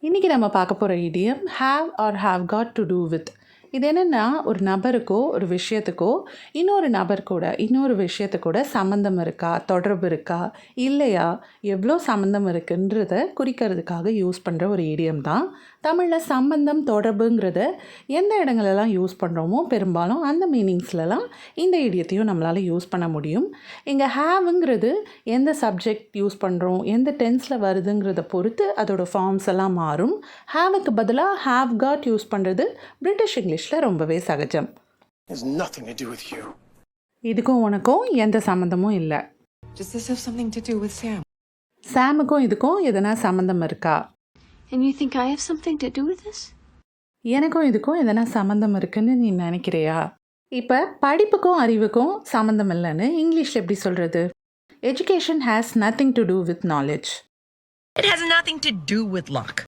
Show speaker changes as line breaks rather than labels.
இன்றைக்கி நம்ம பார்க்க போகிற idiom have or have got to do with. இது என்னென்னா, ஒரு நபருக்கோ ஒரு விஷயத்துக்கோ இன்னொரு நபர் கூட இன்னொரு விஷயத்து கூட சம்மந்தம் இருக்கா, தொடர்பு இருக்கா, இல்லையா, எவ்வளோ சம்மந்தம் இருக்குன்றத குறிக்கிறதுக்காக யூஸ் பண்ணுற ஒரு இடியம் தான். தமிழில் சம்பந்தம் தொடர்புங்கிறத எந்த இடங்களெல்லாம் யூஸ் பண்ணுறோமோ பெரும்பாலும் அந்த மீனிங்ஸ்லலாம் இந்த இடியத்தையும் நம்மளால் யூஸ் பண்ண முடியும். இங்கே ஹாவுங்கிறது எந்த சப்ஜெக்ட் யூஸ் பண்ணுறோம், எந்த டென்ஸில் வருதுங்கிறத பொறுத்து அதோட ஃபார்ம்ஸ் எல்லாம் மாறும். ஹாவுக்கு பதிலாக ஹாவ் காட் யூஸ் பண்ணுறது பிரிட்டிஷ் இங்கிலீஷில் ரொம்பவே சகஜம். இதுக்கும் உனக்கும் எந்த சம்மந்தமும் இல்லை. சாமுக்கும் இதுக்கும் எதனா சம்மந்தம் இருக்கா?
And you think I have something to do with this?
எனக்கும் இதுக்கும் எதனா சம்மந்தம் இருக்குன்னு நீ நினைக்கிறியா? இப்போ படிப்புக்கும் அறிவுக்கும் சம்மந்தம் இல்லைன்னு இங்கிலீஷில் எப்படி சொல்கிறது? Education has nothing to do with knowledge.
It has nothing to do with luck.